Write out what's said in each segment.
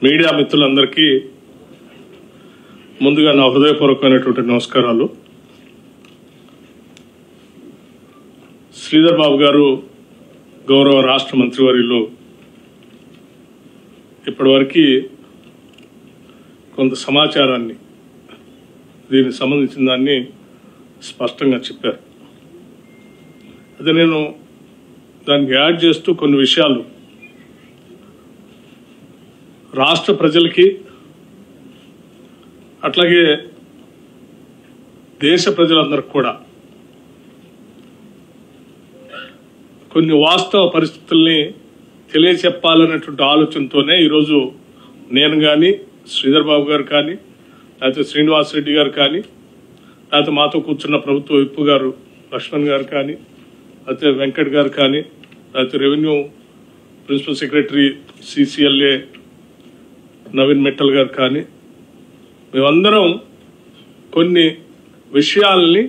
Media మిత్రులందరికీ ముందుగా నా హృదయపూర్వకమైనటువంటి నమస్కారాలు. శ్రీధర్ బాబు గారు గౌరవ రాష్ట్ర మంత్రివర్యులు ఇప్పటివరకు కొంత సమాచారాన్ని దీనికి సంబంధించిన దాన్ని స్పష్టంగా చెప్పారు. అదే నేను దానికి యాడ్ చేస్తూ కొన్ని విషయాలు రాష్ట్ర ప్రజలకి అట్లాగే దేశ ప్రజలందరికీ కూడా కొన్ని వాస్తవ పరిస్థితుల్ని తెలియచెప్పాలనేటువంటి ఆలోచనతోనే ఈరోజు నేను కానీ శ్రీధర్ బాబు గారు కానీ లేకపోతే శ్రీనివాస్ రెడ్డి గారు కానీ లేకపోతే మాతో కూర్చున్న ప్రభుత్వ విప్ గారు లక్ష్మణ్ గారు కానీ లేకపోతే వెంకట్ గారు కానీ లేకపోతే revenue principal secretary CCLA Naveen Mittal గారు కానీ మేమందరం కొన్ని విషయాల్ని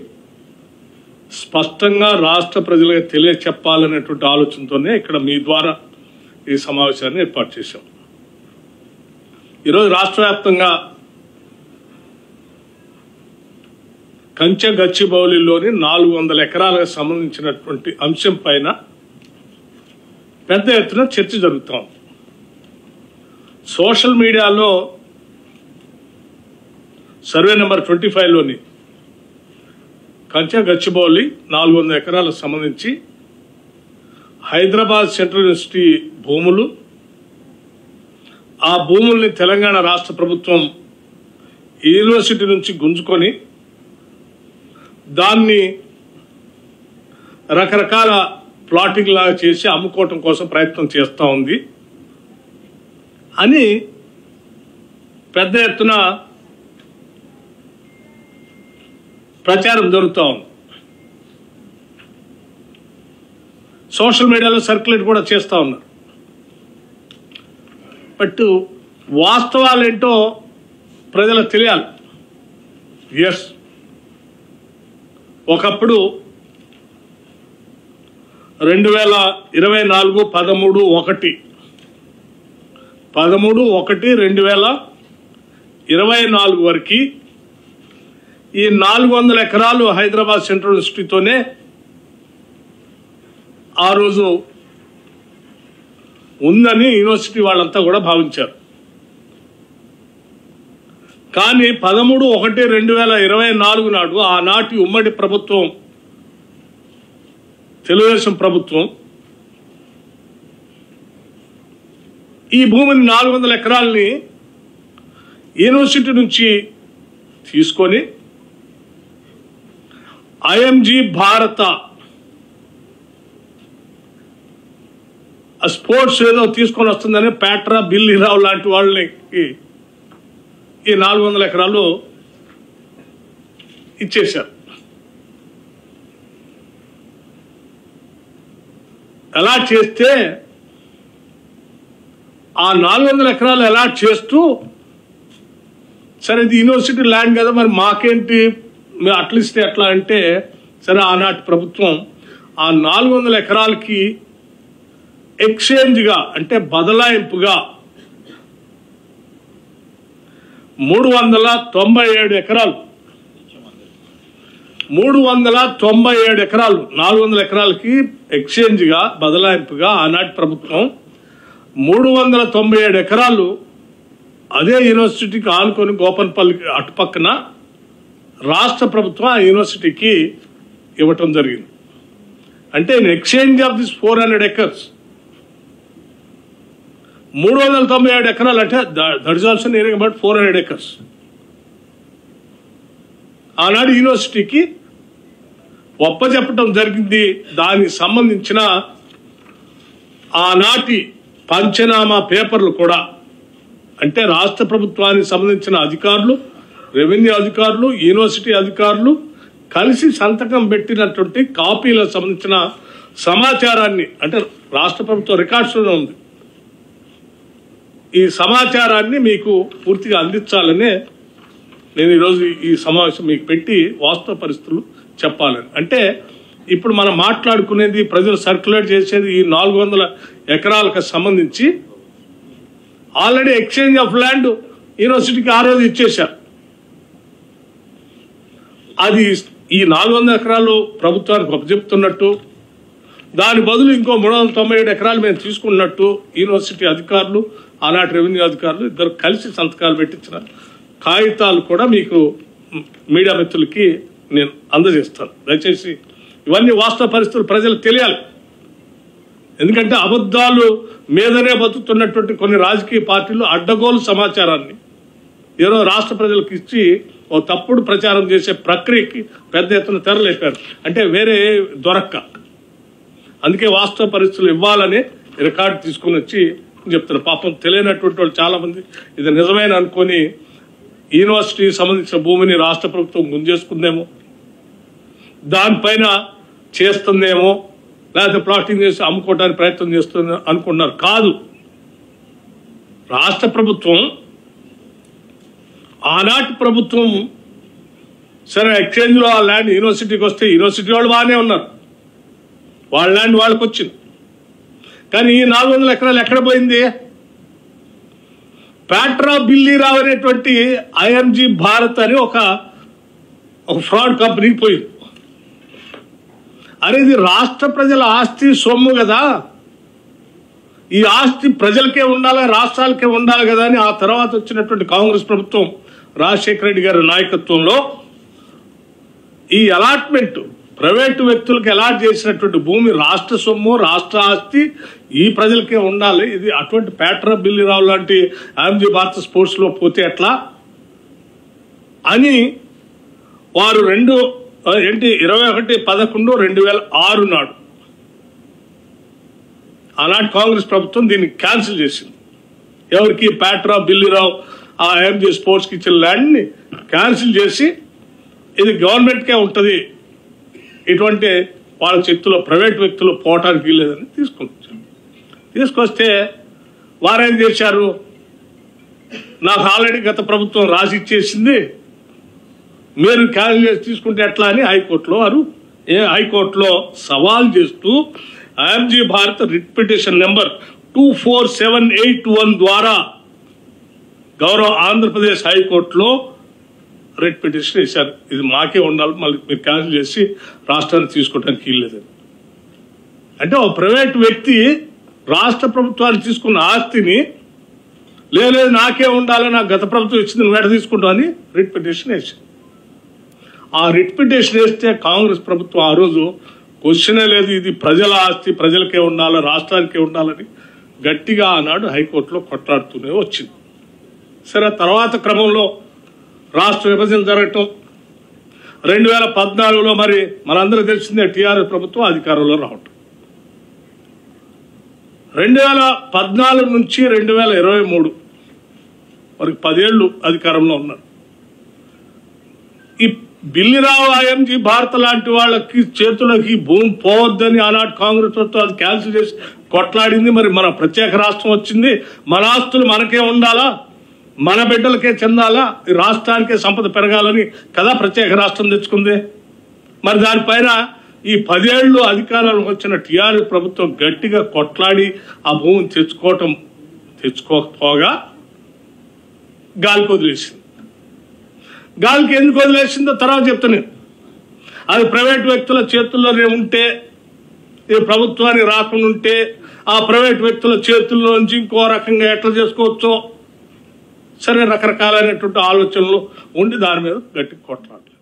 స్పష్టంగా రాష్ట్ర ప్రజలకు తెలియచెప్పాలనేటువంటి ఆలోచనతోనే ఇక్కడ మీ ద్వారా ఈ సమావేశాన్ని ఏర్పాటు చేశాం. ఈరోజు రాష్ట్ర వ్యాప్తంగా కంచె గచ్చిబౌలిలోని 400 ఎకరాలకు సంబంధించినటువంటి అంశం పైన పెద్ద ఎత్తున చర్చ జరుగుతాం. సోషల్ మీడియాలో సర్వే నెంబర్ 25లోని కంచె గచ్చిబౌలి 400 ఎకరాలకు సంబంధించి హైదరాబాద్ సెంట్రల్ యూనివర్సిటీ భూములు, ఆ భూముల్ని తెలంగాణ రాష్ట్ర ప్రభుత్వం యూనివర్సిటీ నుంచి గుంజుకొని దాన్ని రకరకాల ప్లాటింగ్ లాగా చేసి అమ్ముకోవటం కోసం ప్రయత్నం చేస్తూ ఉంది అని పెద్ద ఎత్తున ప్రచారం జరుగుతూ ఉంది. సోషల్ మీడియాలో సర్క్యులేట్ కూడా చేస్తూ ఉన్నారు. బట్ వాస్తవాలు ఏంటో ప్రజలకు తెలియాలి. ఎస్, ఒకప్పుడు 2024 13/1/2024 వరకు ఈ 400 ఎకరాలు హైదరాబాద్ సెంట్రల్ యూనివర్సిటీతోనే ఆ రోజు ఉందని యూనివర్సిటీ వాళ్ళంతా కూడా భావించారు. కానీ 13/1/2024 నాడు ఆనాటి ఉమ్మడి ప్రభుత్వం తెలుగుదేశం ప్రభుత్వం ఈ భూమిని 400 ఎకరాలని యూనివర్సిటీ నుంచి తీసుకొని IMG భారత స్పోర్ట్స్ ఏదో తీసుకొని వస్తుందని ప్యాట్రా, బిల్లీరావు లాంటి వాళ్ళకి ఈ 400 ఎకరాలు ఇచ్చేశారు. ఎలా చేస్తే ఆ 400 ఎకరాలు అలాట్ చేస్తూ, సరే ఇది యూనివర్సిటీ ల్యాండ్ కదా మరి మాకేంటి, మేము అట్లిస్తే ఎట్లా అంటే, సరే ఆనాటి ప్రభుత్వం ఆ 400 ఎకరాలకి ఎక్స్చేంజ్గా అంటే బదలాయింపుగా 397 ఎకరాలు 397 ఎకరాలు 400 ఎకరాలకి ఎక్స్చేంజ్గా బదలాయింపుగా ఆనాటి ప్రభుత్వం 397 ఎకరాలు అదే యూనివర్సిటీకి ఆనుకొని గోపన్పల్లి అటుపక్కన రాష్ట్ర ప్రభుత్వం ఆ యూనివర్సిటీకి ఇవ్వటం జరిగింది. అంటే in exchange of this 400 acres 397 ఎకరాలు అంటే that is also nearing about 400 acres ఆనాడు యూనివర్సిటీకి ఒప్పజెప్పటం జరిగింది. దానికి సంబంధించిన ఆనాటి పంచనామా పేపర్లు కూడా, అంటే రాష్ట్ర ప్రభుత్వానికి సంబంధించిన అధికారులు, రెవెన్యూ అధికారులు, యూనివర్సిటీ అధికారులు కలిసి సంతకం పెట్టినటువంటి కాపీలకు సంబంధించిన సమాచారాన్ని, అంటే రాష్ట్ర ప్రభుత్వ రికార్డ్స్లోనే ఉంది, ఈ సమాచారాన్ని మీకు పూర్తిగా అందించాలనే నేను ఈరోజు ఈ సమావేశం మీకు పెట్టి వాస్తవ పరిస్థితులు చెప్పాలని. అంటే ఇప్పుడు మనం మాట్లాడుకునేది, ప్రజలు సర్క్యులేట్ చేసేది ఈ 400 ఎకరాలకు సంబంధించి ఆల్రెడీ ఎక్స్చేంజ్ ఆఫ్ ల్యాండ్ యూనివర్సిటీకి ఆ రోజు ఇచ్చేశారు. అది ఈ 400 ఎకరాలు ప్రభుత్వానికి అప్పచెప్తున్నట్టు, దాని బదులు ఇంకో 397 ఎకరాలు మేము తీసుకున్నట్టు యూనివర్సిటీ అధికారులు, ఆనాటి రెవెన్యూ అధికారులు ఇద్దరు కలిసి సంతకాలు పెట్టించిన కాగితాలు కూడా మీకు మీడియా మిత్రులకి నేను అందజేస్తాను. దయచేసి ఇవన్నీ వాస్తవ పరిస్థితులు ప్రజలకు తెలియాలి. ఎందుకంటే అబద్ధాలు మీదనే బతుకుతున్నటువంటి కొన్ని రాజకీయ పార్టీలు అడ్డగోలు సమాచారాన్ని ఏదో రాష్ట్ర ప్రజలకు ఇచ్చి ఓ తప్పుడు ప్రచారం చేసే ప్రక్రియకి పెద్ద ఎత్తున తెరలేపారు. అంటే వేరే దొరక్క. అందుకే వాస్తవ పరిస్థితులు ఇవ్వాలని రికార్డు తీసుకుని వచ్చి చెప్తున్నారు. పాపం తెలియనటువంటి వాళ్ళు చాలా మంది ఇది నిజమైన అనుకొని యూనివర్సిటీకి సంబంధించిన భూమిని రాష్ట్ర ప్రభుత్వం గుంజేసుకుందేమో, దానిపైన చేస్తుందేమో, లేకపోతే ప్లాటింగ్ చేసి అమ్ముకోవడానికి ప్రయత్నం చేస్తుంది అనుకున్నారు. కాదు, రాష్ట్ర ప్రభుత్వం ఆనాటి ప్రభుత్వం సరే ఎక్స్చేంజ్లో ఆ ల్యాండ్ యూనివర్సిటీకి వస్తే యూనివర్సిటీ వాళ్ళు బాగానే ఉన్నారు, వాళ్ళ ల్యాండ్ వాళ్ళకి వచ్చింది. కానీ ఈ 400 ఎకరాలు ఎక్కడ పోయింది? ప్యాట్రా బిల్లీరావు అనేటువంటి ఐఎంజీ భారత్ అని ఒక ఫ్రాడ్ కంపెనీకి పోయింది. అనేది రాష్ట్ర ప్రజల ఆస్తి సొమ్ము కదా, ఈ ఆస్తి ప్రజలకే ఉండాలి, రాష్ట్రాలకే ఉండాలి కదా అని ఆ తర్వాత వచ్చినటువంటి కాంగ్రెస్ ప్రభుత్వం రాజశేఖర రెడ్డి గారి నాయకత్వంలో ఈ అలాట్మెంట్ ప్రైవేటు వ్యక్తులకు అలాట్ చేసినటువంటి భూమి రాష్ట్ర సొమ్ము, రాష్ట్ర ఆస్తి, ఈ ప్రజలకే ఉండాలి. ఇది అటువంటి ప్యాట్రా బిల్లీరావు లాంటి ఐఎంజీ భారత్ స్పోర్ట్స్లో పోతే ఎట్లా అని వారు 21/11/2006 నాడు ఆనాటి కాంగ్రెస్ ప్రభుత్వం దీన్ని క్యాన్సిల్ చేసింది. ఎవరికి? ప్యాట్రా బిల్లీరావు ఆ ఐఎంజీ స్పోర్ట్స్కి ఇచ్చిన ల్యాండ్ని క్యాన్సిల్ చేసి ఇది గవర్నమెంట్కే ఉంటుంది, ఇటువంటి వాళ్ళ చేతిలో ప్రైవేట్ వ్యక్తులు పోవటానికి వీల్లేదని తీసుకొస్తే వారేం చేశారు? నాకు ఆల్రెడీ గత ప్రభుత్వం రాసి ఇచ్చేసింది, మీరు క్యాన్సిల్ చేసి తీసుకుంటే ఎట్లా అని హైకోర్టులో సవాల్ చేస్తూ IMG Bharat writ petition number 24781 ద్వారా గౌరవ ఆంధ్రప్రదేశ్ హైకోర్టులో రిట్ పిటిషన్ వేశారు. ఇది మాకే ఉండాలి, మళ్ళీ మీరు క్యాన్సిల్ చేసి రాష్ట్రాన్ని తీసుకోవడానికి వీల్లేదని. అంటే ఒక ప్రైవేట్ వ్యక్తి రాష్ట్ర ప్రభుత్వాన్ని తీసుకున్న ఆస్తిని లేదు నాకే ఉండాలి, నాకు గత ప్రభుత్వం ఇచ్చింది నువ్వు ఎట తీసుకుంటావు అని రిట్ పిటిషన్ వేశారు. ఆ రిట్ పిటిషన్ వేస్తే కాంగ్రెస్ ప్రభుత్వం ఆ రోజు క్వశ్చనే లేదు, ఇది ప్రజల ఆస్తి, ప్రజలకే ఉండాలి, రాష్ట్రానికే ఉండాలని గట్టిగా ఆనాడు హైకోర్టులో కొట్లాడుతూనే వచ్చింది. సరే, తర్వాత క్రమంలో రాష్ట్ర విభజన జరగటం, 2014లో మరి మనందరూ తెలిసిందే టీఆర్ఎస్ ప్రభుత్వం అధికారంలో రావటం, 2014 నుంచి 2023 వరకు 10 ఏళ్ళు అధికారంలో ఉన్నారు. ఈ బిల్లీరావు ఐఎంజీ భారత్ లాంటి వాళ్ళకి చేతులకి భూమి పోవద్దని ఆనాటి కాంగ్రెస్ ప్రభుత్వం అది క్యాన్సిల్ చేసి కొట్లాడింది. మరి మన ప్రత్యేక రాష్ట్రం వచ్చింది, మన ఆస్తులు మనకే ఉండాలా, మన బిడ్డలకే చెందాలా, ఈ రాష్ట్రానికే సంపద పెరగాలని కదా ప్రత్యేక రాష్ట్రం తెచ్చుకుంది. మరి దానిపైన ఈ 10 ఏళ్ళు అధికారాలకు వచ్చిన టీఆర్ఎస్ ప్రభుత్వం గట్టిగా కొట్లాడి ఆ భూమిని తెచ్చుకోకపోగా గాలికి వదిలేసింది. గాలికి ఎందుకు వదిలేసిందో తర్వాత చెప్తాను. అది ప్రైవేట్ వ్యక్తుల చేతుల్లోనే ఉంటే, ఈ ప్రభుత్వానికి రాకుండా ఉంటే ఆ ప్రైవేట్ వ్యక్తుల చేతుల్లో నుంచి ఇంకో రకంగా ఎట్లా చేసుకోవచ్చో సరే రకరకాలైనటువంటి ఆలోచనలు ఉండి దాని మీద గట్టి కొట్లాడాలి.